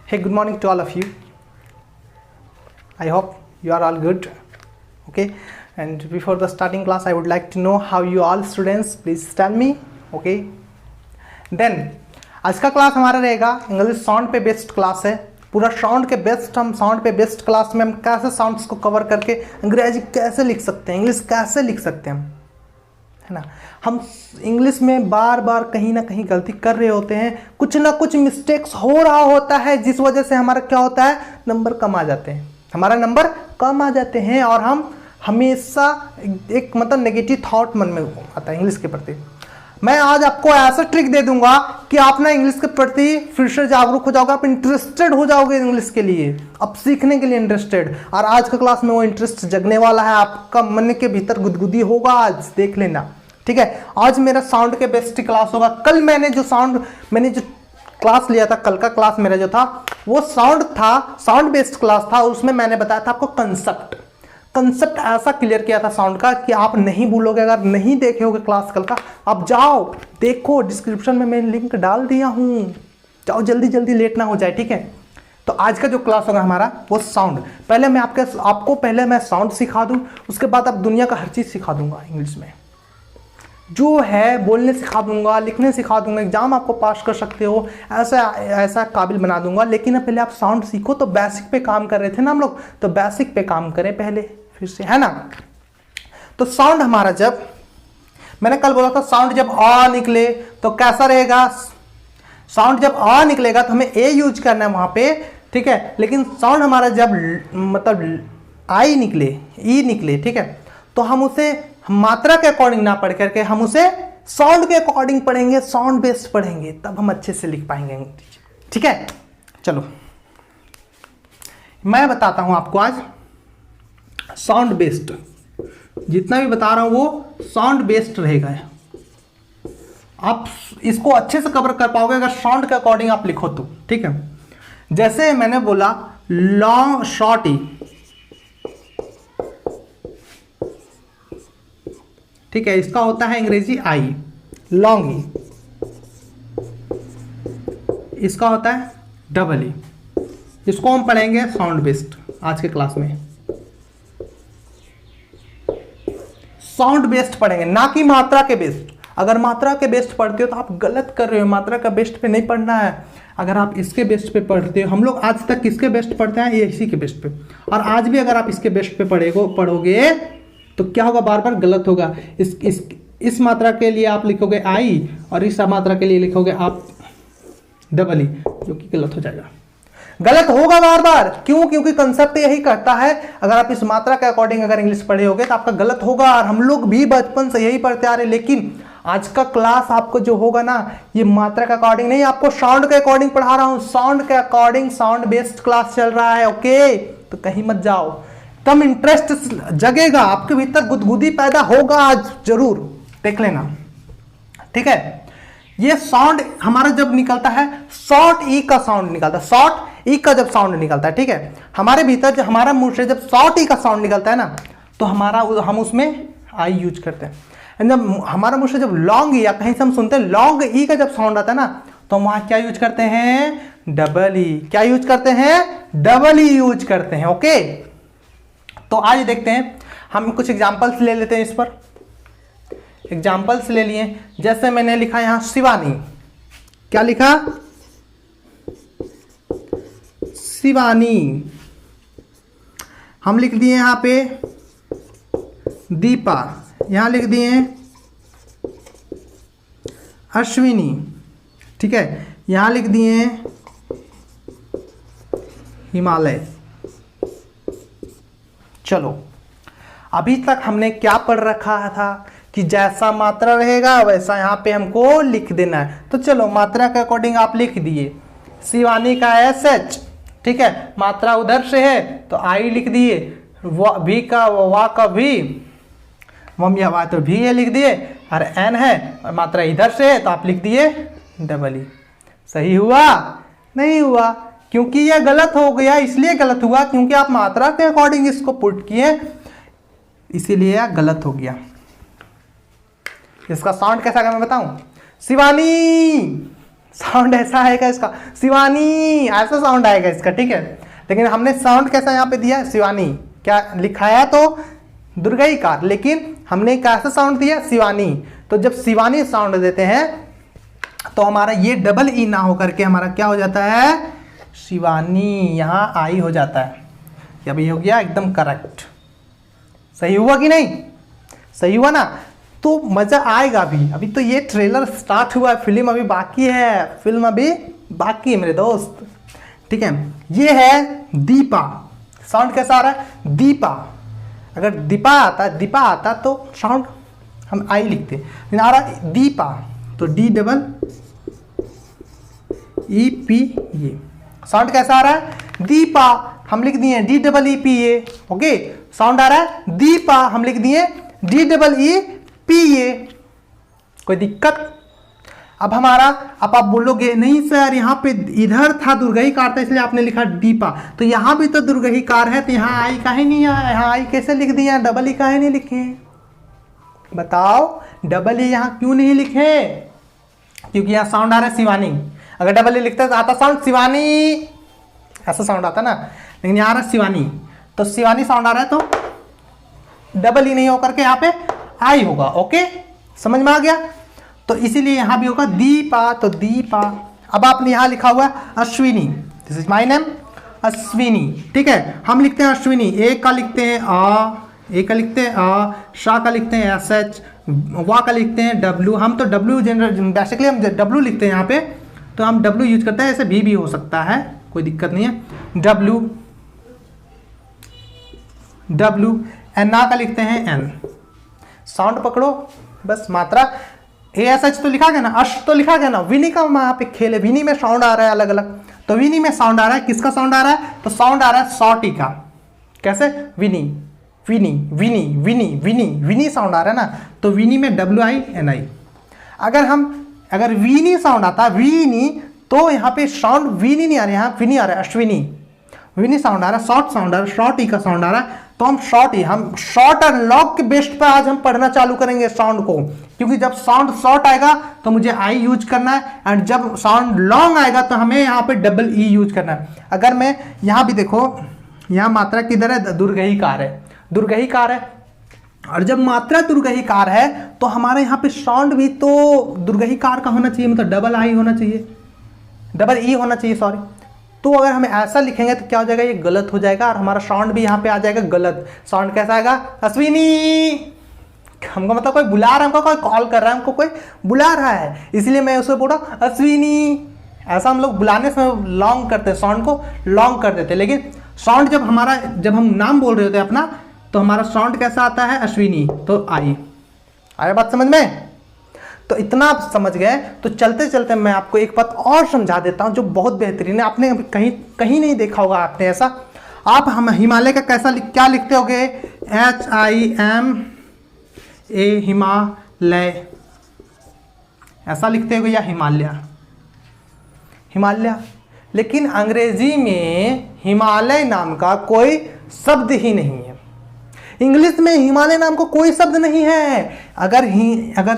Hey, good morning to all of you. I hope you are all good. Okay, and before the starting class, I would like to know how you all students, please tell me. Okay, then आज का class हमारा रहेगा English sound पे based class है. पूरा sound के best, हम sound पे बेस्ड क्लास में हम कैसे साउंड्स को कवर करके अंग्रेजी कैसे लिख सकते हैं, इंग्लिश कैसे लिख सकते हैं हम, है ना. हम इंग्लिश में बार बार कहीं ना कहीं गलती कर रहे होते हैं, कुछ ना कुछ मिस्टेक्स हो रहा होता है, जिस वजह से हमारा क्या होता है, नंबर कम आ जाते हैं, हमारा नंबर कम आ जाते हैं और हम हमेशा एक मतलब नेगेटिव थॉट मन में आता है इंग्लिश के प्रति. मैं आज आपको ऐसा ट्रिक दे दूंगा कि आप ना इंग्लिश के प्रति फिर से जागरूक हो जाओगे, आप इंटरेस्टेड हो जाओगे इंग्लिश के लिए, अब सीखने के लिए इंटरेस्टेड. और आज का क्लास में वो इंटरेस्ट जगने वाला है, आपका मन के भीतर गुदगुदी होगा, आज देख लेना. ठीक है, आज मेरा साउंड के बेस्ट क्लास होगा. कल मैंने जो क्लास लिया था, कल का क्लास मेरा जो था वो साउंड बेस्ड क्लास था. उसमें मैंने बताया था आपको कंसेप्ट ऐसा क्लियर किया था साउंड का कि आप नहीं भूलोगे. अगर नहीं देखे होगे क्लास कल का, आप जाओ देखो, डिस्क्रिप्शन में मैंने लिंक डाल दिया हूँ, जाओ जल्दी लेट ना हो जाए. ठीक है, तो आज का जो क्लास होगा हमारा वो साउंड. पहले मैं आपको पहले मैं साउंड सिखा दूँ, उसके बाद आप दुनिया का हर चीज़ सिखा दूंगा इंग्लिश में, जो है बोलने सिखा दूंगा, लिखने सिखा दूंगा, एग्जाम आपको पास कर सकते हो, ऐसा काबिल बना दूंगा. लेकिन पहले आप साउंड सीखो. तो बेसिक पे काम कर रहे थे ना हम लोग, तो बेसिक पे काम करें पहले फिर से, है ना. तो साउंड हमारा, जब मैंने कल बोला था साउंड जब आ निकले तो कैसा रहेगा, साउंड जब आ निकलेगा तो हमें ए यूज करना है वहां पे. ठीक है, लेकिन साउंड हमारा जब मतलब आई निकले, ई निकले, ठीक है, तो हम उसे मात्रा के अकॉर्डिंग ना पढ़ करके हम उसे साउंड के अकॉर्डिंग पढ़ेंगे, साउंड बेस्ड पढ़ेंगे, तब हम अच्छे से लिख पाएंगे. ठीक है, चलो मैं बताता हूं आपको आज साउंड बेस्ड. जितना भी बता रहा हूं वो साउंड बेस्ड रहेगा. आप इसको अच्छे से कवर कर पाओगे अगर साउंड के अकॉर्डिंग आप लिखो तो. ठीक है, जैसे मैंने बोला लॉन्ग शॉर्ट ई, ठीक है, इसका होता है अंग्रेजी आई. लॉन्ग ई, इसका होता है डबल ई. इसको हम पढ़ेंगे साउंड बेस्ड आज के क्लास में. साउंड बेस्ड पढ़ेंगे, ना कि मात्रा के बेस्ड. अगर मात्रा के बेस्ड पढ़ते हो तो आप गलत कर रहे हो, मात्रा का बेस्ड पे नहीं पढ़ना है. अगर आप इसके बेस्ड पे पढ़ते हो, हम लोग आज तक किसके बेस्ड पढ़ते हैं, ये इसी के बेस्ड पे, और आज भी अगर आप इसके बेस्ड पे पढ़ोगे तो क्या होगा, बार बार गलत होगा. इस मात्रा के लिए आप लिखोगे आई और इस मात्रा के लिए लिखोगे आप डबल ई, जो कि गलत हो जाएगा, गलत होगा बार बार. क्यों? क्योंकि कंसेप्ट यही कहता है अगर आप इस मात्रा के अकॉर्डिंग अगर इंग्लिश पढ़े होगे तो आपका गलत होगा. और हम लोग भी बचपन से यही पढ़ते आ रहे. लेकिन आज का क्लास आपको जो होगा ना, ये मात्रा के अकॉर्डिंग नहीं, आपको साउंड के अकॉर्डिंग पढ़ा रहा हूं. साउंड के अकॉर्डिंग साउंड बेस्ड क्लास चल रहा है. ओके, तो कहीं मत जाओ, तब इंटरेस्ट जगेगा, आपके भीतर गुदगुदी पैदा होगा. आज जरूर देख लेना. ठीक है, ये साउंड हमारा जब निकलता है, शॉर्ट ई का साउंड निकलता है, शॉर्ट ई का जब साउंड निकलता है, ठीक है, हमारे भीतर जब हमारा मुंह से जब शॉर्ट ई का साउंड निकलता है ना, तो हम उसमें आई यूज करते हैं. जब हमारा मुंह से जब लॉन्ग ई या कहीं से हम सुनते हैं लॉन्ग ई का जब साउंड आता है ना, तो वहां क्या यूज करते हैं, डबल ई. क्या यूज करते हैं, डबल ई यूज करते हैं. ओके, तो आज देखते हैं, हम कुछ एग्जांपल्स ले लेते हैं. इस पर एग्जांपल्स ले लिए, जैसे मैंने लिखा यहां शिवानी. क्या लिखा, शिवानी. हम लिख दिए यहां पे दीपा, यहां लिख दिए अश्विनी. ठीक है, यहां लिख दिए हिमालय. चलो, अभी तक हमने क्या पढ़ रखा था कि जैसा मात्रा रहेगा वैसा यहाँ पे हमको लिख देना है. तो चलो मात्रा के अकॉर्डिंग आप लिख दिए, शिवानी का SH, ठीक है, मात्रा उधर से है तो आई लिख दिए, भी का वा का भी, मम या वा तो भी है लिख दिए, और एन है और मात्रा इधर से है तो आप लिख दिए डबल ई. सही हुआ? नहीं हुआ, क्योंकि यह गलत हो गया. इसलिए गलत हुआ क्योंकि आप मात्रा के अकॉर्डिंग इसको पुट किए, इसीलिए यह गलत हो गया. इसका साउंड कैसा है मैं बताऊं, शिवानी, साउंड ऐसा आएगा इसका, शिवानी, ऐसा साउंड आएगा इसका, ठीक है। लेकिन हमने साउंड कैसा यहाँ पे दिया, शिवानी, क्या लिखा है तो दुर्गा ही कार, लेकिन हमने कैसा साउंड दिया, शिवानी। तो जब शिवानी साउंड देते हैं तो हमारा ये डबल ई ना होकर के हमारा क्या हो जाता है, शिवानी, यहाँ आई हो जाता है। क्या भाई हो गया, एकदम करेक्ट। सही हुआ कि नहीं, सही हुआ ना। तो मजा आएगा अभी तो ये ट्रेलर स्टार्ट हुआ है, फिल्म अभी बाकी है, फिल्म अभी बाकी है मेरे दोस्त, ठीक है। ये है दीपा, साउंड कैसा आ रहा है, दीपा। अगर दीपा आता तो साउंड हम आई लिखते, लेकिन आ रहा है दीपा, तो डी डबल ई पी, ये साउंड कैसा आ रहा है, दीपा, हम लिख दिए D double E P A, okay. Sound आ रहा है दीपा, हम लिख दिए D double E P A, कोई दिक्कत। अब अब आप बोलोगे नहीं सर यहाँ पे इधर था दुर्गही कार था इसलिए आपने लिखा दीपा, तो यहाँ भी तो दुर्गही कार है, तो यहाँ आई काहे नहीं आया, यहाँ आई कैसे लिख दिया, डबल ई काहे नहीं लिखे, बताओ, डबल ई यहाँ क्यों नहीं लिखे, क्योंकि यहाँ साउंड आ रहा है शिवानी। अगर डबल ई लिखते तो आता साउंड शिवानी, ऐसा साउंड आता ना, लेकिन यहाँ आ रहा है शिवानी, तो शिवानी साउंड आ रहा है, तो डबल ई नहीं होकर के यहाँ पे आई होगा, ओके, समझ में आ गया। तो इसीलिए यहां भी होगा दीपा, तो दीपा। अब आपने यहां लिखा हुआ Ashwini, this is my name Ashwini, ठीक है। हम लिखते हैं अश्विनी, ए का लिखते हैं आ, ए का लिखते हैं आ, शा का लिखते हैं एस एच, वा का लिखते हैं डब्ल्यू। हम तो डब्ल्यू जनरल बेसिकली हम डब्ल्यू लिखते हैं यहाँ पे, तो हम डब्ल्यू यूज करते हैं, ऐसे भी हो सकता है, कोई दिक्कत नहीं है। डब्ल्यू डब्ल्यू, एन ना का लिखते हैं एन। साउंड पकड़ो बस, मात्रा ए एस एच तो लिखा गया ना, अश तो लिखा गया ना, विनी का वहां पे खेल है, विनी में साउंड आ रहा है अलग अलग, तो विनी में साउंड आ रहा है, किसका साउंड आ रहा है, तो साउंड आ रहा है सॉटी का, कैसे, विनी विनी विनी विनी विनी विनी साउंड आ रहा है ना, तो विनी में डब्ल्यू आई एन आई। अगर विनी साउंड आता विनी, तो यहाँ पे साउंड विनी नहीं आ रहा है, यहाँ विनी आ रहा है, अश्विनी, विनी साउंड आ रहा है, शॉर्ट साउंड आ रहा है, शॉर्ट ई का साउंड आ रहा है, तो हम शॉर्ट और लॉन्ग के बेस्ट पे आज हम पढ़ना चालू करेंगे साउंड को, क्योंकि जब साउंड शॉर्ट आएगा तो मुझे आई यूज करना है, एंड जब साउंड लॉन्ग आएगा तो हमें यहाँ पे डबल ई यूज करना है। अगर मैं यहाँ भी देखो, यहाँ मात्रा किधर है, दुर्गही कार है, दुर्गही कार है, और जब मात्रा दुर्गही कार है तो हमारे यहाँ पे साउंड भी तो दुर्गही कार का होना चाहिए, मतलब डबल आई होना चाहिए, डबल ई होना चाहिए, सॉरी। तो अगर हम ऐसा लिखेंगे तो क्या हो जाएगा, ये गलत हो जाएगा, और हमारा साउंड भी यहाँ पे आ जाएगा गलत। साउंड कैसा आएगा, अश्विनी, हमको मतलब कोई बुला रहा है, हमको कोई कॉल कर रहा है, हमको कोई बुला रहा है, इसलिए मैं उसे बोल रहा हूँ अश्विनी। ऐसा हम लोग बुलाने से लॉन्ग करते हैं, साउंड को लॉन्ग कर देते हैं, लेकिन साउंड जब हम नाम बोल रहे होते हैं अपना, तो हमारा साउंड कैसा आता है, अश्विनी, तो आई। आया बात समझ में? तो इतना आप समझ गए, तो चलते चलते मैं आपको एक बात और समझा देता हूं जो बहुत बेहतरीन है, आपने कहीं नहीं देखा होगा आपने ऐसा। आप हम हिमालय का क्या लिखते होगे, HIMA, हिमालय, ऐसा लिखते होगे, या हिमालय। लेकिन अंग्रेजी में हिमालय नाम का कोई शब्द ही नहीं है, इंग्लिश में हिमालय नाम का कोई शब्द नहीं है। अगर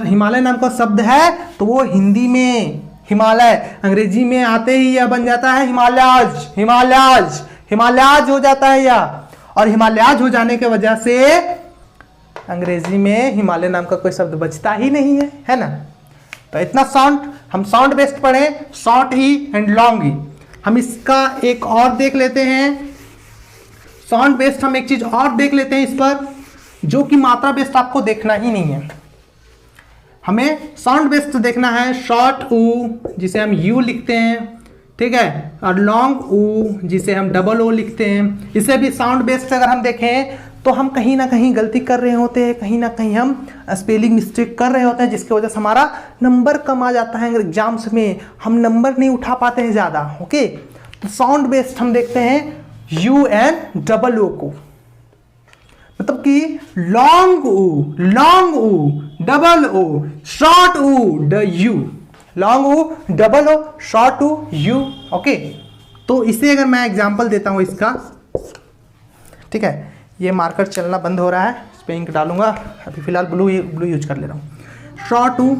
हिमालय नाम का शब्द है तो वो हिंदी में हिमालय, अंग्रेजी में आते ही यह बन जाता है हिमालयाज हो जाता है यह, और हिमालयाज हो जाने की वजह से अंग्रेजी में हिमालय नाम का कोई शब्द बचता ही नहीं है ना। तो इतना हम साउंड बेस्ड पढ़े, शॉर्ट ही एंड लॉन्ग ही। हम इसका एक और देख लेते हैं, साउंड बेस्ड हम एक चीज और देख लेते हैं इस पर, जो कि मात्रा बेस्ड आपको देखना ही नहीं है, हमें साउंड बेस्ड देखना है। शॉर्ट ऊ जिसे हम यू लिखते हैं, ठीक है, और लॉन्ग ऊ जिसे हम डबल ओ लिखते हैं। इसे भी साउंड बेस्ड अगर हम देखें तो हम कहीं ना कहीं गलती कर रहे होते हैं, कहीं ना कहीं हम स्पेलिंग मिस्टेक कर रहे होते हैं, जिसकी वजह से हमारा नंबर कम आ जाता है एग्जाम्स में, हम नंबर नहीं उठा पाते हैं ज़्यादा, ओके। तो साउंड बेस्ड हम देखते हैं यू एंड डबल ओ को, मतलब कि लॉन्ग ऊ डबल ओ, शॉर्ट ऊ ड यू, लॉन्ग ऊ डबल ओ, शॉर्ट ऊ यू, ओके। तो इसे अगर मैं एग्जांपल देता हूं इसका, ठीक है, ये मार्कर चलना बंद हो रहा है, इस पे इंक डालूंगा, अभी फिलहाल ब्लू यूज कर ले रहा हूं। शॉर्ट ऊ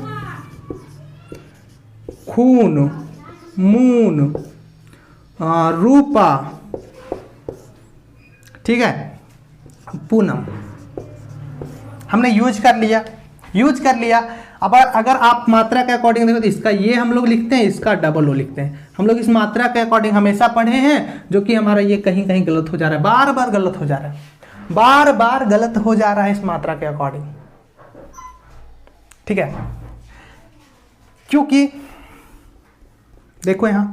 खून, मून, रूपा, ठीक है, पूनम, हमने यूज कर लिया। अब अगर आप मात्रा के अकॉर्डिंग देखो तो इसका ये हम लोग लिखते हैं, इसका डबल ओ लिखते हैं। हम लोग इस मात्रा के अकॉर्डिंग हमेशा पढ़े हैं, जो कि हमारा ये कहीं कहीं गलत हो जा रहा है, बार बार गलत हो जा रहा है इस मात्रा के अकॉर्डिंग, ठीक है। क्योंकि देखो यहां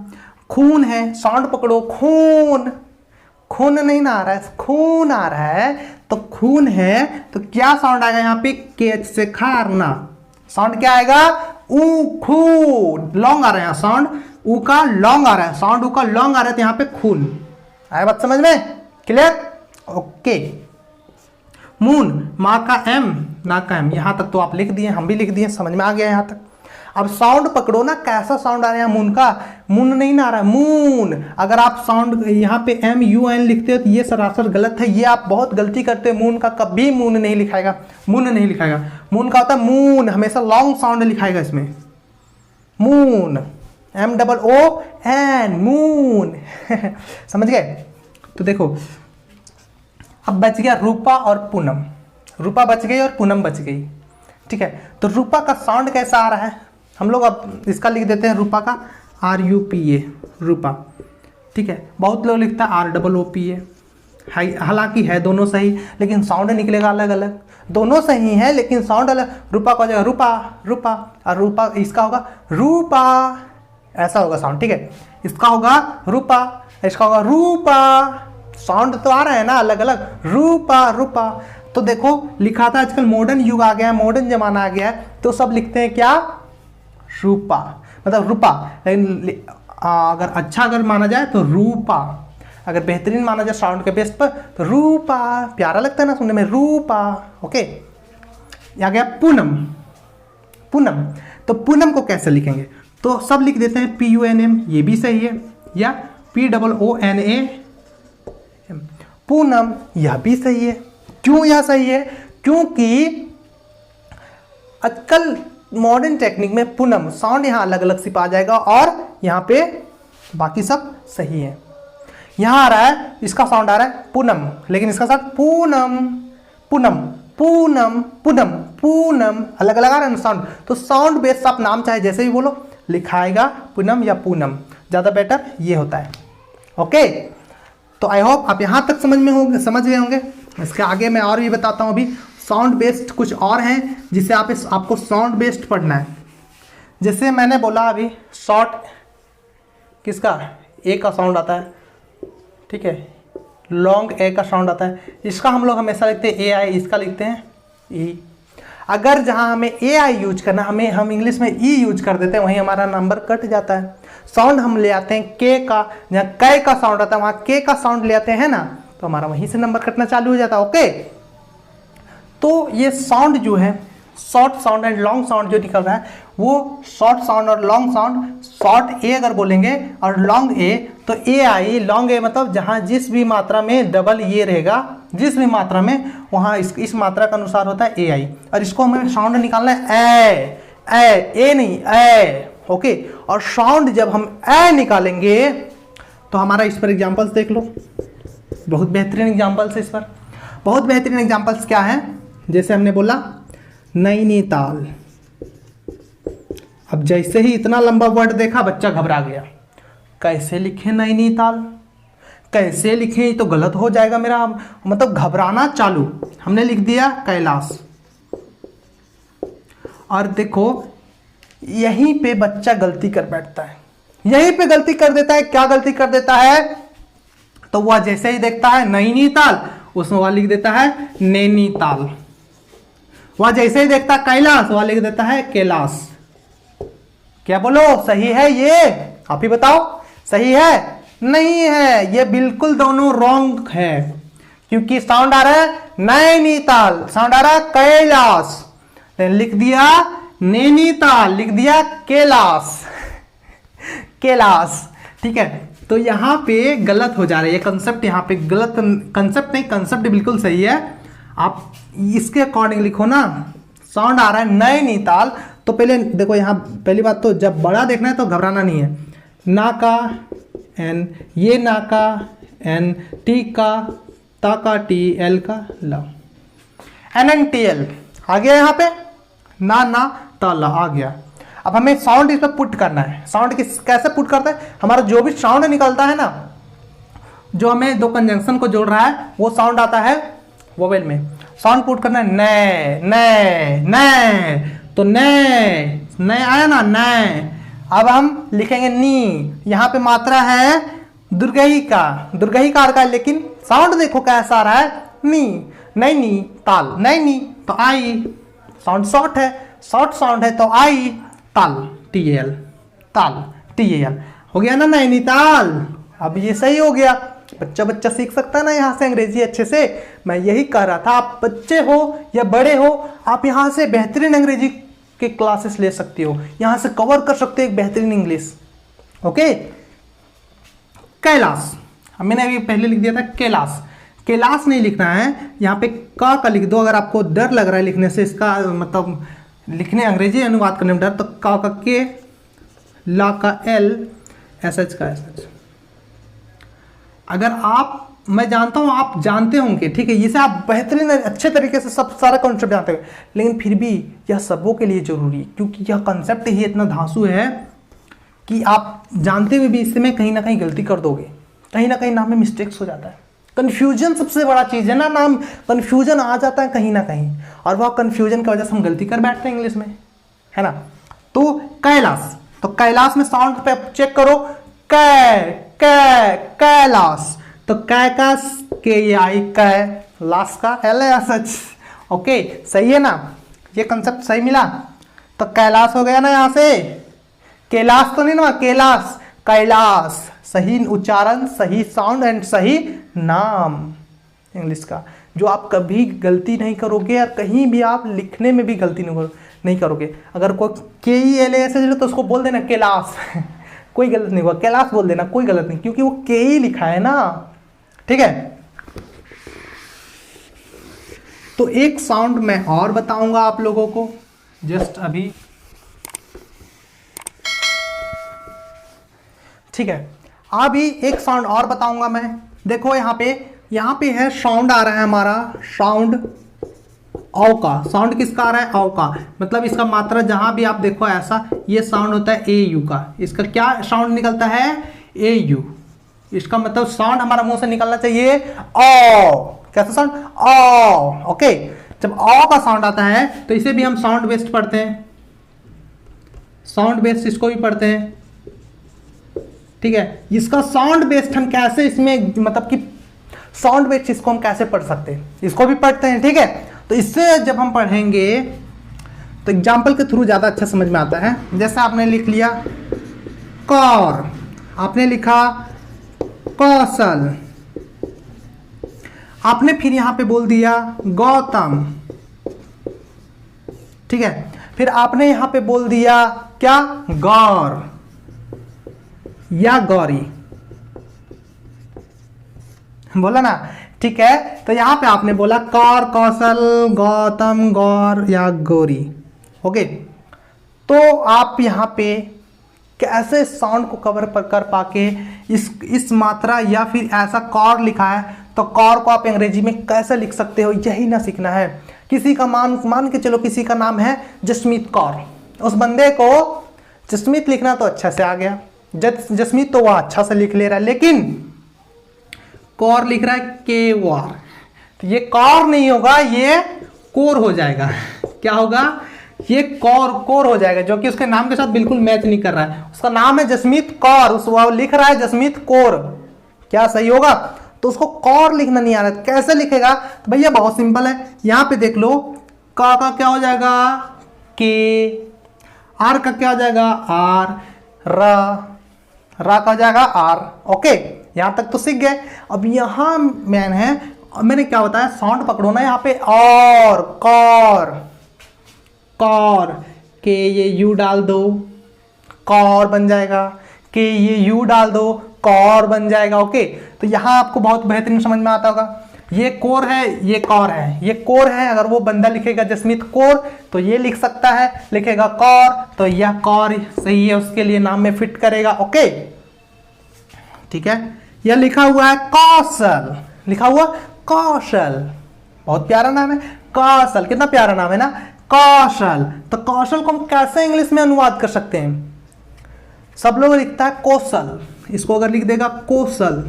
खून है, साउंड पकड़ो, खून नहीं ना आ रहा है, खून आ रहा है, तो खून है तो क्या साउंड आएगा यहाँ पे, के से खारना, साउंड क्या आएगा, ऊ, खू, लॉन्ग आ रहा है यहाँ साउंड, ऊ का लॉन्ग आ रहा है, साउंड ऊ का लॉन्ग आ रहा है, तो यहाँ पे खून आया, बात समझ में, क्लियर, ओके। मून, माँ का एम, ना का एम, यहां तक तो आप लिख दिए, हम भी लिख दिए, समझ में आ गया यहां तक। अब साउंड पकड़ो ना, कैसा साउंड आ रहा है मून का, मून नहीं ना आ रहा है, मून। अगर आप साउंड यहाँ पे एम यू एन लिखते हो तो ये सरासर गलत है, ये आप बहुत गलती करते हो। मून का कभी मून नहीं लिखाएगा, मून का होता है मून, हमेशा लॉन्ग साउंड लिखाएगा इसमें, moon, M double O N, moon समझ गए। तो देखो अब बच गया रूपा और पूनम, रूपा बच गई और पूनम बच गई, ठीक है। तो रूपा का साउंड कैसा आ रहा है, हम लोग अब इसका लिख देते हैं रूपा का, R U P A, Rupa, ठीक है। बहुत लोग लिखता है R double O P A, हालांकि है दोनों सही, लेकिन साउंड निकलेगा अलग अलग, दोनों सही है लेकिन साउंड अलग। रूपा का हो जाएगा रूपा, और रूपा इसका होगा रूपा, ऐसा होगा साउंड, ठीक है। इसका होगा रूपा, इसका होगा रूपा, साउंड तो आ रहा है ना अलग अलग, रूपा। तो देखो लिखा था, आजकल मॉडर्न युग आ गया है, मॉडर्न जमाना आ गया है, तो सब लिखते हैं क्या, रूपा, मतलब रूपा। लेकिन अगर माना जाए तो रूपा, अगर बेहतरीन माना जाए साउंड के बेस पर तो रूपा, प्यारा लगता है ना सुनने में, रूपा, ओके। आ गया पूनम, तो पूनम को कैसे लिखेंगे, तो सब लिख देते हैं PUNM, ये भी सही है, या POONA, पूनम, यह भी सही है। क्यों यह सही है, क्योंकि आजकल मॉडर्न टेक्निक में पूनम साउंड यहाँ अलग अलग सिपा जाएगा, और यहाँ पे बाकी सब सही है। यहाँ आ रहा है, इसका साउंड आ रहा है पूनम, लेकिन इसका साउंड पूनम, अलग अलग आ रहा है साउंड। तो साउंड बेस आप नाम चाहे जैसे भी बोलो, लिखाएगा पूनम या पूनम, ज़्यादा बेटर ये होता है, ओके। तो आई होप आप यहाँ तक समझ गए होंगे। इसके आगे मैं और भी बताता हूँ। अभी साउंड बेस्ड कुछ और हैं जिसे आपको साउंड बेस्ड पढ़ना है। जैसे मैंने बोला अभी, शॉर्ट किसका, ए का साउंड आता है, ठीक है, लॉन्ग ए का साउंड आता है, इसका हम लोग हमेशा लिखते हैं AI, इसका लिखते हैं ई। अगर जहाँ हमें AI यूज करना, हम इंग्लिश में ई यूज कर देते हैं, वहीं हमारा नंबर कट जाता है। साउंड हम ले आते हैं के का, जहाँ कै का साउंड आता है वहाँ के का साउंड ले आते हैं ना, तो हमारा वहीं से नंबर कटना चालू हो जाता है, ओके। तो ये साउंड जो है, short sound and long sound जो निकल रहा है, वो शॉर्ट साउंड और लॉन्ग साउंड, शॉर्ट ए अगर बोलेंगे और लॉन्ग ए, तो AI, लॉन्ग ए मतलब जहाँ जिस भी मात्रा में डबल ये रहेगा, जिस भी मात्रा में, वहाँ इस मात्रा का अनुसार होता है AI। और इसको हमें साउंड निकालना है ए नहीं, ए, ओके। और साउंड जब हम ए निकालेंगे तो हमारा इस पर एग्जाम्पल्स देख लो, बहुत बेहतरीन एग्जाम्पल्स है इस पर। बहुत बेहतरीन एग्जाम्पल्स क्या है, जैसे हमने बोला नैनीताल। अब जैसे ही इतना लंबा वर्ड देखा बच्चा घबरा गया, कैसे लिखे नैनीताल, कैसे लिखे, तो गलत हो जाएगा मेरा, मतलब घबराना चालू। हमने लिख दिया कैलाश। और देखो यहीं पे बच्चा गलती कर बैठता है, यहीं पे गलती कर देता है। क्या गलती कर देता है, तो वह जैसे ही देखता है नैनीताल, उसमें वह लिख देता है नैनीताल। वह जैसे ही देखता है कैलाश, वह लिख देता है कैलाश। क्या बोलो, सही है ये, आप ही बताओ, सही है? नहीं है, ये बिल्कुल दोनों रॉन्ग है, क्योंकि साउंड आ रहा है नैनीताल, साउंड आ रहा है कैलाश, लिख दिया नैनीताल, लिख दिया कैलाश, कैलाश, ठीक है। तो यहाँ पे गलत हो जा रहा है, ये कंसेप्ट यहाँ पे गलत, कंसेप्ट नहीं, कंसेप्ट बिल्कुल सही है। आप इसके अकॉर्डिंग लिखो ना, साउंड आ रहा है नैनीताल, तो पहले देखो यहाँ, पहली बात तो जब बड़ा देखना है तो घबराना नहीं है, ना का एन, ये ना का एन, टी का, ता का टी, एल का ला, NNTL आ गया यहाँ पे, ना ताला आ गया। अब हमें साउंड इस पर पुट करना है। साउंड कैसे पुट करते हैं, हमारा जो भी साउंड निकलता है ना, जो हमें दो कंजंक्शन को जोड़ रहा है वो साउंड आता है वोवेल में। साउंड पुट करना है नै नै नै, तो नै आया ना नै। अब हम लिखेंगे नी, यहाँ पे मात्रा है दुर्गही कार का, लेकिन साउंड देखो कैसा आ रहा है नी, नैनी ताल, नैनी तो आई, साउंड शॉर्ट है, शॉर्ट साउंड है तो आई, ताल TAL, ताल TAL हो गया ना नैनीताल। अब ये सही हो गया, बच्चा सीख सकता है ना यहाँ से अंग्रेजी अच्छे से। मैं यही कह रहा था, आप बच्चे हो या बड़े हो, आप यहाँ से बेहतरीन अंग्रेजी के क्लासेस ले सकते हो, यहाँ से कवर कर सकते हो एक बेहतरीन इंग्लिश। ओके, कैलाश, मैंने अभी पहले लिख दिया था कैलाश, कैलाश नहीं लिखना है, यहाँ पे का लिख दो। अगर आपको डर लग रहा है लिखने से, इसका मतलब लिखने अंग्रेजी अनुवाद करने में डर, तो का के, ला का L, SH का SH। अगर आप, मैं जानता हूँ आप जानते होंगे, ठीक है, इसे आप बेहतरीन अच्छे तरीके से सब सारा कॉन्सेप्ट जानते हो, लेकिन फिर भी यह सबों के लिए जरूरी है, क्योंकि यह कॉन्सेप्ट ही इतना धांसू है कि आप जानते हुए भी इसमें कहीं ना कहीं गलती कर दोगे, कहीं ना कहीं नाम में मिस्टेक्स हो जाता है। कन्फ्यूजन सबसे बड़ा चीज़ है ना, नाम कन्फ्यूजन आ जाता है कहीं ना कहीं, और वह कन्फ्यूजन की वजह से हम गलती कर बैठते हैं इंग्लिश में, है ना। तो कैलाश, तो कैलाश में साउंड पे चेक करो, कैलाश, तो कै का के आई, कै, लाश का LSH। ओके, सही है ना, ये कंसेप्ट सही मिला। तो कैलाश हो गया ना यहाँ से, कैलाश तो नहीं ना, कैलाश, कैलाश, सही उच्चारण, सही साउंड एंड सही नाम इंग्लिश का, जो आप कभी गलती नहीं करोगे, और कहीं भी आप लिखने में भी गलती नहीं करोगे। अगर कोई KELAS तो उसको बोल देना कैलाश कोई गलत नहीं हुआ, कैलाश बोल देना, कोई गलत नहीं, क्योंकि वो के ही लिखा है ना, ठीक है। तो एक साउंड मैं और बताऊंगा आप लोगों को, जस्ट अभी, ठीक है। अभी एक साउंड और बताऊंगा मैं, देखो यहाँ पे है साउंड आ रहा है हमारा, साउंड औ का, साउंड किसका आ रहा है, औ का, मतलब इसका मात्रा जहां भी आप देखो ऐसा, ये साउंड होता है AU का। इसका क्या साउंड निकलता है, AU। इसका मतलब साउंड हमारा मुंह से निकलना चाहिए ओ, कैसा साउंड, ओ। ओके, जब ओ का साउंड आता है तो इसे भी हम साउंड बेस्ड पढ़ते हैं, साउंड बेस्ड इसको भी पढ़ते हैं, ठीक है। इसका साउंड बेस्ड हम कैसे, इसमें मतलब कि साउंड बेस्ड इसको हम कैसे पढ़ सकते हैं, इसको भी पढ़ते हैं, ठीक है। तो इससे जब हम पढ़ेंगे तो एग्जाम्पल के थ्रू ज़्यादा अच्छा समझ में आता है। जैसे आपने लिख लिया कौर, आपने लिखा कौशल, आपने फिर यहां पे बोल दिया गौतम, ठीक है। फिर आपने यहां पे बोल दिया क्या, गौर या गौरी, बोला ना, ठीक है। तो यहां पे आपने बोला कौर, कौशल, गौतम, गौर या गौरी। ओके, तो आप यहां पे कैसे साउंड को कवर कर पाके इस मात्रा, या फिर ऐसा कौर लिखा है तो कौर को आप अंग्रेजी में कैसे लिख सकते हो, यही ना सीखना है। किसी का मान के चलो, किसी का नाम है जसमीत कौर, उस बंदे को जसमीत लिखना तो अच्छा से आ गया, जसमीत तो वह अच्छा से लिख ले रहा है, लेकिन कौर लिख रहा है केवार, तो ये कौर नहीं होगा, ये कोर हो जाएगा। क्या होगा, ये कोर हो जाएगा, जो कि उसके नाम के साथ बिल्कुल मैच नहीं कर रहा है। उसका नाम है जसमीत कौर, वो लिख रहा है जसमीत कोर, क्या सही होगा। तो उसको कौर लिखना नहीं आ रहा है, कैसे लिखेगा, तो भैया बहुत सिंपल है। यहां पे देख लो, का क्या हो जाएगा, के, आर का क्या हो जाएगा, आर, रा का हो जाएगा आर। ओके, यहां तक तो सीख गए। अब यहां मैंने क्या बताया, साउंड पकड़ो ना यहाँ पे, और कौर के ये यू डाल दो, कौर बन जाएगा, के ये यू डाल दो, कौर बन जाएगा। ओके, तो यहां आपको बहुत बेहतरीन समझ में आता होगा। ये कोर है, ये कौर है, ये कोर है। अगर वो बंदा लिखेगा जसमीत कोर तो ये लिख सकता है, लिखेगा कौर तो यह कौर सही है, उसके लिए नाम में फिट करेगा। ओके, ठीक है। यह लिखा हुआ है कौशल, लिखा हुआ कौशल, बहुत प्यारा नाम है कौशल, कितना प्यारा नाम है ना कौशल। तो कौशल को हम कैसे इंग्लिश में अनुवाद कर सकते हैं? सब लोग लिखता है कौशल, इसको अगर लिख देगा कौशल,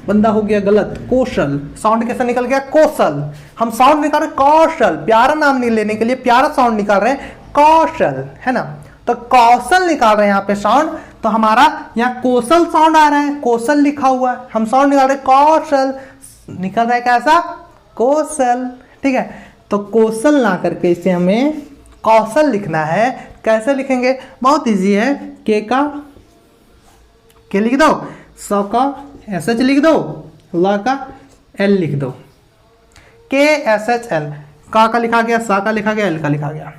बंदा हो गया गलत, कौशल, साउंड कैसे निकल गया कौशल। हम साउंड निकाल रहे कौशल, प्यारा नाम नहीं लेने के लिए प्यारा साउंड निकाल रहे हैं कौशल, है ना। तो कौशल निकाल रहे हैं यहाँ पे साउंड, तो हमारा यहाँ कौशल साउंड आ रहा है, कौशल लिखा हुआ है, हम साउंड निकाल रहे हैं कौशल, निकल रहा है कैसा कौशल, ठीक है। तो कौशल ना करके इसे हमें कौशल लिखना है। कैसे लिखेंगे? बहुत इजी है, के लिख दो, स का SH लिख दो, ल का L लिख दो, KSHL, का लिखा गया, सा का लिखा गया, एल का लिखा गया,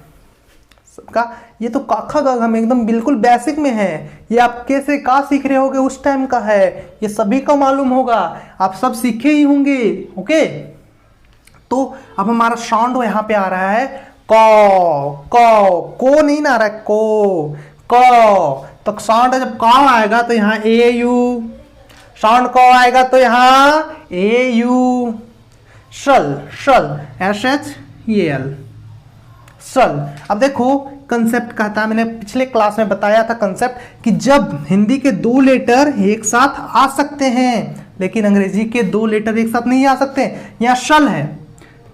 सबका। ये तो काखा गा हम एकदम बिल्कुल बेसिक में है, ये आप कैसे का सीख रहे होगे उस टाइम का है, ये सभी को मालूम होगा, आप सब सीखे ही होंगे, ओके। तो अब हमारा साउंड यहाँ पे आ रहा है को नहीं ना आ रहा है को। तो साउंड जब का आएगा तो यहाँ AU, साउंड को आएगा तो यहाँ AU, सल SHEL, सल। अब देखो कंसेप्ट कहता है, मैंने पिछले क्लास में बताया था कंसेप्ट कि जब हिंदी के दो लेटर एक साथ आ सकते हैं लेकिन अंग्रेजी के दो लेटर एक साथ नहीं आ सकते। यहाँ सल है,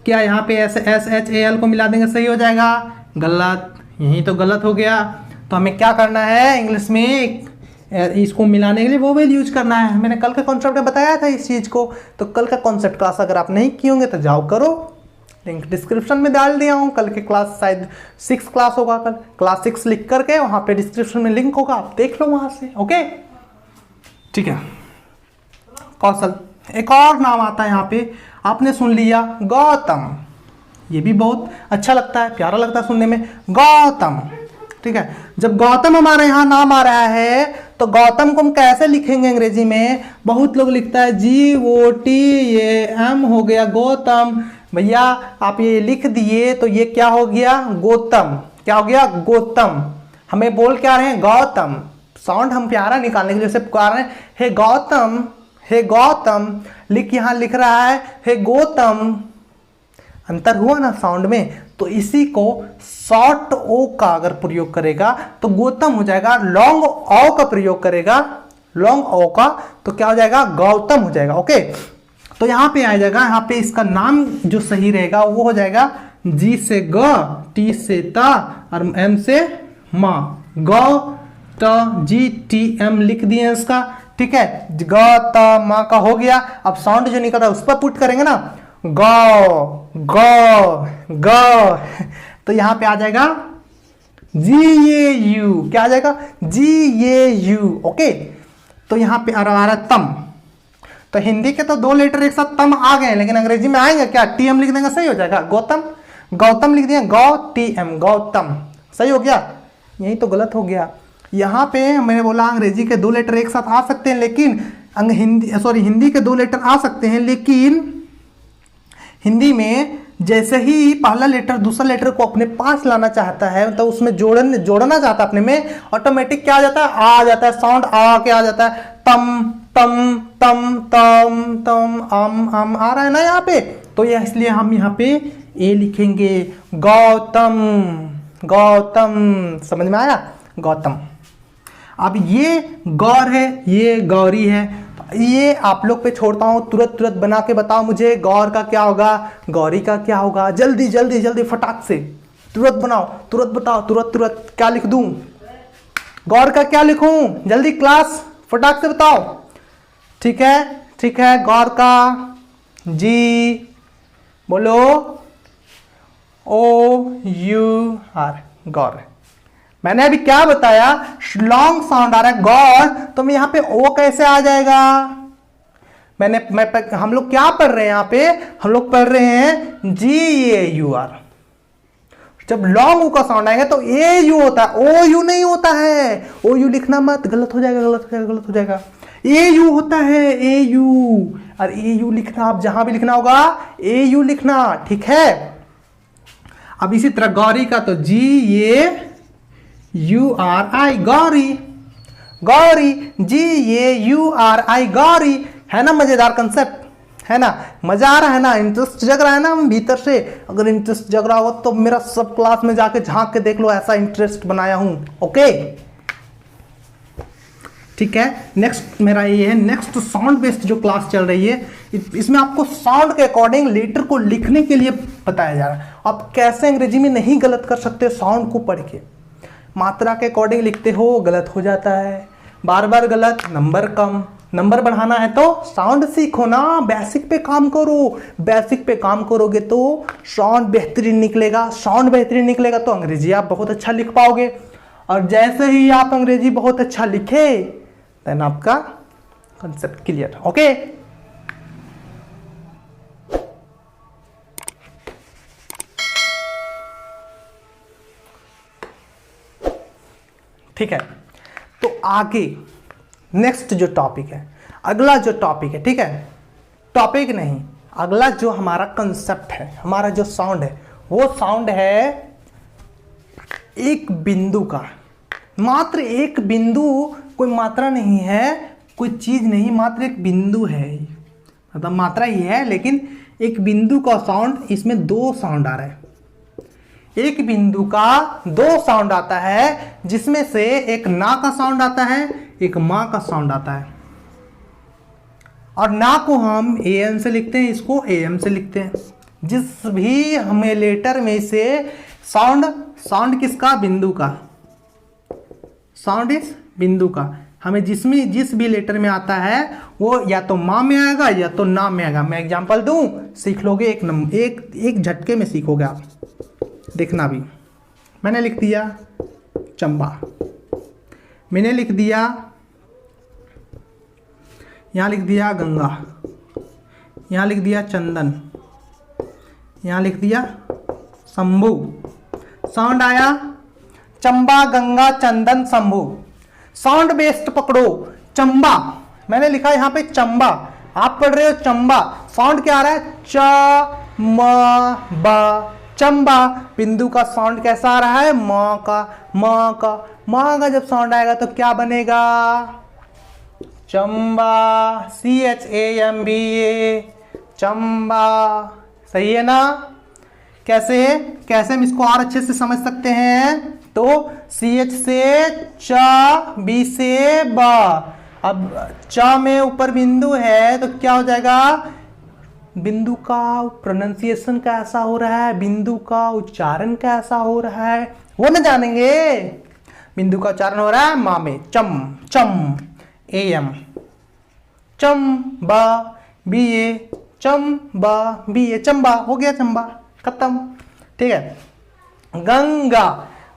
क्या यहाँ पे SHAL को मिला देंगे सही हो जाएगा? गलत, यही तो गलत हो गया। तो हमें क्या करना है इंग्लिश में, इसको मिलाने के लिए वोवेल यूज करना है। मैंने कल के कॉन्सेप्ट में बताया था इस चीज़ को, तो कल का कॉन्सेप्ट क्लास अगर आप नहीं किए होंगे तो जाओ करो, लिंक डिस्क्रिप्शन में डाल दिया हूँ। कल के क्लास शायद 6 क्लास होगा, कल क्लास 6 लिख करके वहाँ पे डिस्क्रिप्शन में लिंक होगा, आप देख लो वहाँ से, ओके ठीक है। कौशल, एक और नाम आता है यहाँ पे, आपने सुन लिया गौतम, ये भी बहुत अच्छा लगता है, प्यारा लगता है सुनने में, गौतम, ठीक है। जब गौतम हमारे यहाँ नाम आ रहा है तो गौतम को हम कैसे लिखेंगे अंग्रेजी में? बहुत लोग लिखता है GOTM हो गया गौतम। भैया आप ये लिख दिए तो ये क्या हो गया? गौतम। क्या हो गया? गौतम। हमें बोल क्या रहे हैं? गौतम। साउंड हम प्यारा निकालने के लिए उसे पुकार रहे हैं, हे गौतम, हे गौतम। यहाँ लिख रहा है हे गौतम, अंतर हुआ ना साउंड में। तो इसी को शॉर्ट ओ का अगर प्रयोग करेगा तो गौतम हो जाएगा, लॉन्ग ओ का प्रयोग करेगा, लॉन्ग ओ का, तो क्या हो जाएगा? गौतम हो जाएगा, ओके। तो यहाँ पे आ जाएगा, यहाँ पे इसका नाम जो सही रहेगा वो हो जाएगा G से ग, T से ता और M से मा, GTM लिख दिए इसका, ठीक है। ग त मा का हो गया। अब साउंड जो निकल रहा है उस पर पुट करेंगे ना, गौ गौ गौ, तो यहां पे आ जाएगा GAU, क्या आ जाएगा? GAU, okay. तो यहां पे आ रहा है तम। तो हिंदी के तो दो लेटर एक साथ तम आ गए, लेकिन अंग्रेजी में आएंगे क्या? TM लिख देंगे, सही हो जाएगा। गौतम, गौतम लिख दिया, गौ TM, गौतम, सही हो गया। यही तो गलत हो गया। यहाँ पे मैंने बोला अंग्रेजी के दो लेटर एक साथ आ सकते हैं, लेकिन हिंदी के दो लेटर आ सकते हैं, लेकिन हिंदी में जैसे ही पहला लेटर दूसरा लेटर को अपने पास लाना चाहता है, तो उसमें जोड़ना चाहता है अपने में, ऑटोमेटिक क्या आ जाता है? आ जाता है, साउंड आ के आ जाता है, तम तम तम तम तम अम आ रहा है ना यहाँ पे। तो यह इसलिए हम यहाँ पे ए लिखेंगे, गौतम, गौतम, समझ में आया? गौतम। अब ये गौर है, ये गौरी है, ये आप लोग पे छोड़ता हूं, तुरंत बना के बताओ मुझे गौर का क्या होगा, गौरी का क्या होगा। जल्दी जल्दी जल्दी फटाक से तुरंत बनाओ, तुरंत बताओ, तुरंत क्या लिख दूं? गौर का क्या लिखूं? जल्दी क्लास फटाक से बताओ। ठीक है, गौर का G बोलो, OUR, गौर। मैंने अभी क्या बताया? लॉन्ग साउंड आ रहा है गौर, तो मैं यहां पे ओ कैसे आ जाएगा? हम लोग क्या पढ़ रहे हैं यहाँ पे? हम लोग पढ़ रहे हैं GAUR। जब लॉन्ग ऊ का साउंड आएगा तो AU होता है, OU नहीं होता है। OU लिखना मत, गलत हो जाएगा। AU होता है, AU। और AU लिखना, आप जहां भी लिखना होगा AU लिखना, ठीक है। अब इसी तरह गौरी का तो GAURI, गौरी। गौरी, GAURI, गौरी। है ना मजेदार कंसेप्ट, है ना, मजा आ रहा है ना, इंटरेस्ट जग रहा है ना भीतर से। अगर इंटरेस्ट जग रहा हो तो मेरा सब क्लास में जाके झांक के देख लो, ऐसा इंटरेस्ट बनाया हूं। ओके ठीक है। नेक्स्ट मेरा ये है, नेक्स्ट साउंड बेस्ड जो क्लास चल रही है, इसमें आपको साउंड के अकॉर्डिंग लेटर को लिखने के लिए बताया जा रहा है। आप कैसे अंग्रेजी में नहीं गलत कर सकते साउंड को पढ़ के। मात्रा के अकॉर्डिंग लिखते हो गलत हो जाता है, बार बार गलत, नंबर कम। नंबर बढ़ाना है तो साउंड सीखो ना, बेसिक पे काम करो। बेसिक पे काम करोगे तो साउंड बेहतरीन निकलेगा। साउंड बेहतरीन निकलेगा तो अंग्रेजी आप बहुत अच्छा लिख पाओगे। और जैसे ही आप अंग्रेजी बहुत अच्छा लिखे देन आपका कंसेप्ट क्लियर। ओके ठीक है। तो आगे नेक्स्ट जो टॉपिक है, अगला जो टॉपिक है, ठीक है, टॉपिक नहीं, अगला जो हमारा कंसेप्ट है, हमारा जो साउंड है, वो साउंड है एक बिंदु का। मात्र एक बिंदु, कोई मात्रा नहीं है, कोई चीज नहीं, मात्र एक बिंदु है। मतलब मात्रा ही है लेकिन एक बिंदु का साउंड, इसमें दो साउंड आ रहा है। एक बिंदु का दो साउंड आता है, जिसमें से एक ना का साउंड आता है, एक मां का साउंड आता है। और ना को हम AM से लिखते हैं, इसको AM से लिखते हैं। जिस भी हमें लेटर में से साउंड किसका, बिंदु का, साउंड इस बिंदु का, हमें जिस भी लेटर में आता है वो या तो मां में आएगा या तो ना में आएगा। मैं एग्जांपल दूं, सीख लोगे एक झटके में सीखोगे आप। देखना भी, मैंने लिख दिया चंबा, मैंने लिख दिया, यहां लिख दिया गंगा, यहां लिख दिया चंदन, यहां लिख दिया शंभू। साउंड आया चंबा, गंगा, चंदन, शंभू। साउंड बेस्ड पकड़ो, चंबा मैंने लिखा यहां पे चंबा, आप पढ़ रहे हो चंबा। साउंड क्या आ रहा है, च म बा, चंबा। बिंदु का साउंड कैसा आ रहा है, मां का, मां का। मां का जब साउंड आएगा तो क्या बनेगा, चंबा, CHAMBA, चंबा। सही है ना। कैसे कैसे हम इसको और अच्छे से समझ सकते हैं, तो CH से च, B से बा। अब च में ऊपर बिंदु है तो क्या हो जाएगा, बिंदु का प्रोनाउंसिएशन कैसा हो रहा है, बिंदु का उच्चारण कैसा हो रहा है, वो न जानेंगे। बिंदु का उच्चारण हो रहा है मां में, चम चम, AM, चम बा BA, चम बा BA, चंबा। हो गया चंबा, खत्म। ठीक है। गंगा,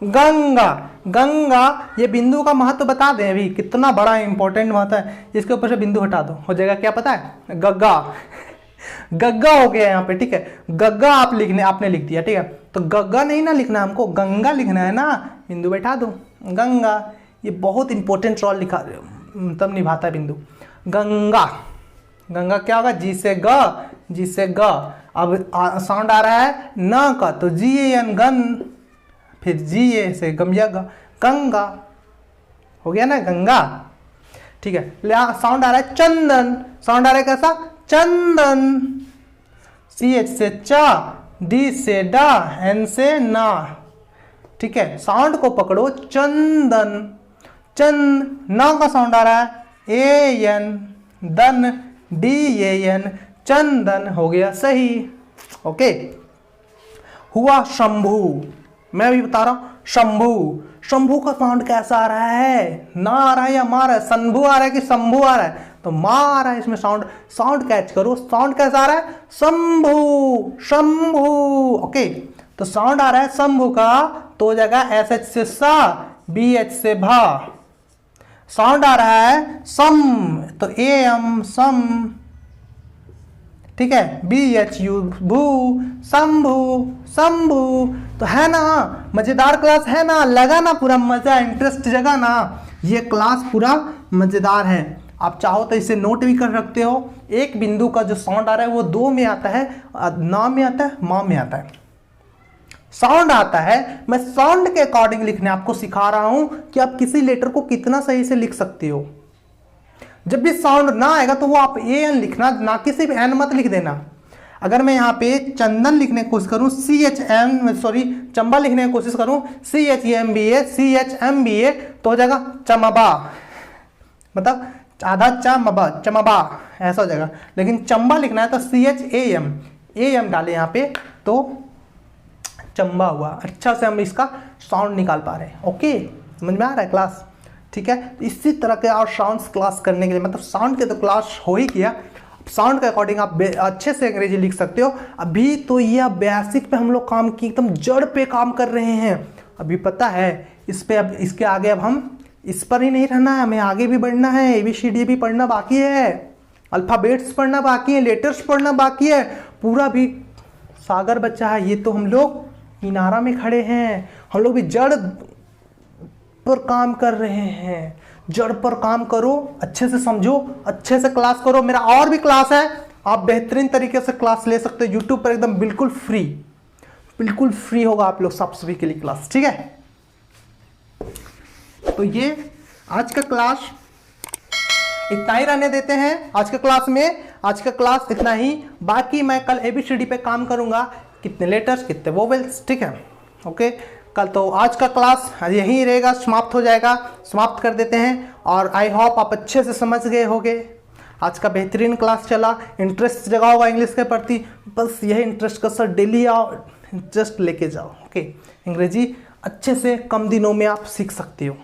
गंगा, गंगा, ये बिंदु का महत्व बता दें अभी, कितना बड़ा इंपॉर्टेंट महत्व है। इसके ऊपर से बिंदु हटा दो, हो जाएगा क्या पता है, गग्गा। गग्गा हो गया यहाँ पे, ठीक है। गग्गा आपने लिख दिया, ठीक है। तो गग्गा नहीं ना लिखना हमको, गंगा लिखना है ना, बिंदु बैठा दो, गंगा। ये बहुत इंपॉर्टेंट रोल मतलब निभाता है बिंदु। गंगा, गंगा क्या होगा, जी से ग, जी से ग। अब साउंड आ रहा है न का, तो GAN, गन, फिर GA से गमिया ग, गंगा। हो गया ना गंगा, ठीक है। साउंड आ रहा है चंदन, साउंड आ रहा है कैसा, चंदन। CH से च, D से डा, N से ना, ठीक है। साउंड को पकड़ो, चंदन, चंद। ना का साउंड आ रहा है AN, दन, DAN, चंदन। हो गया सही। ओके। हुआ शंभू, मैं भी बता रहा हूं, शंभू। शंभू का साउंड कैसा आ रहा है, ना आ रहा है या मार है, शंभू आ रहा है कि शंभू आ रहा है, तो मां आ रहा है इसमें। साउंड कैच करो, साउंड कैसा आ रहा है, शंभू, शंभू। ओके। तो साउंड आ रहा है शंभू का, तो हो जाएगा SH से सा, BH से भा। साउंड आ रहा है सम, तो AM, सम, ठीक है। BHU, भू, शंभू, शंभू। तो है ना, मजेदार क्लास है ना, लगा ना पूरा मजा, इंटरेस्ट जगा ना। ये क्लास पूरा मजेदार है। आप चाहो तो इसे नोट भी कर सकते हो। एक बिंदु का जो साउंड आ रहा है वो दो में आता है, ना में आता है, मां में आता है। साउंड आता है, मैं साउंड के अकॉर्डिंग लिखने आपको सिखा रहा हूं कि आप किसी लेटर को कितना सही से लिख सकते हो। जब भी साउंड ना आएगा तो वो आप ए एन लिखना, ना कि सिर्फ एन मत लिख देना। अगर मैं यहाँ पे चंदन लिखने की कोशिश करूँ चंबा लिखने की कोशिश करूँ CHMBA तो हो जाएगा चमबा, मतलब आधा चमबा ऐसा हो जाएगा। लेकिन चंबा लिखना है तो CHAM डाले यहाँ पे तो चंबा हुआ। अच्छा से हम इसका साउंड निकाल पा रहे हैं। ओके, समझ में आ रहा है क्लास? ठीक है, इसी तरह के और साउंड्स क्लास करने के लिए, मतलब साउंड के तो क्लास हो ही किया, साउंड के अकॉर्डिंग आप अच्छे से अंग्रेजी लिख सकते हो। अभी तो ये बेसिक पे हम लोग काम की, एकदम जड़ पे काम कर रहे हैं। अभी पता है इस पे, अब इसके आगे अब हम इस पर ही नहीं रहना है, हमें आगे भी बढ़ना है। ABCD भी पढ़ना बाकी है, अल्फ़ाबेट्स पढ़ना बाकी है, लेटर्स पढ़ना बाकी है। पूरा भी सागर बच्चा है, ये तो हम लोग किनारा में खड़े हैं। हम लोग भी जड़ पर काम कर रहे हैं। जड़ पर काम करो, अच्छे से समझो, अच्छे से क्लास करो। मेरा और भी क्लास है, आप बेहतरीन तरीके से क्लास ले सकते हो यूट्यूब पर, एकदम बिल्कुल फ्री होगा आप लोग सब सभी के लिए क्लास। ठीक है, तो ये आज का क्लास इतना ही रहने देते हैं। आज का क्लास इतना ही। बाकी मैं कल ABCD पे काम करूंगा, कितने लेटर्स, कितने वोवेल्स। ठीक है, ओके। कल तो आज का क्लास यहीं रहेगा, समाप्त हो जाएगा, समाप्त कर देते हैं। और आई होप आप अच्छे से समझ गए होंगे। आज का बेहतरीन क्लास चला, इंटरेस्ट जगा होगा इंग्लिश के प्रति। बस यही इंटरेस्ट का सर डेली आओ, इंटरेस्ट लेके जाओ। ओके, अंग्रेजी अच्छे से कम दिनों में आप सीख सकते हो।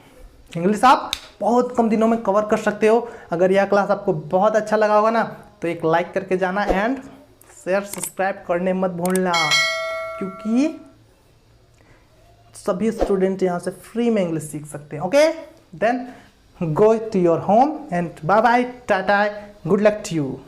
इंग्लिश आप बहुत कम दिनों में कवर कर सकते हो। अगर यह क्लास आपको बहुत अच्छा लगा होगा ना, तो एक लाइक करके जाना एंड शेयर सब्सक्राइब करने मत भूलना, क्योंकि सभी स्टूडेंट यहाँ से फ्री में इंग्लिश सीख सकते हैं। Okay, then go to your home and bye bye, tata, good luck to you.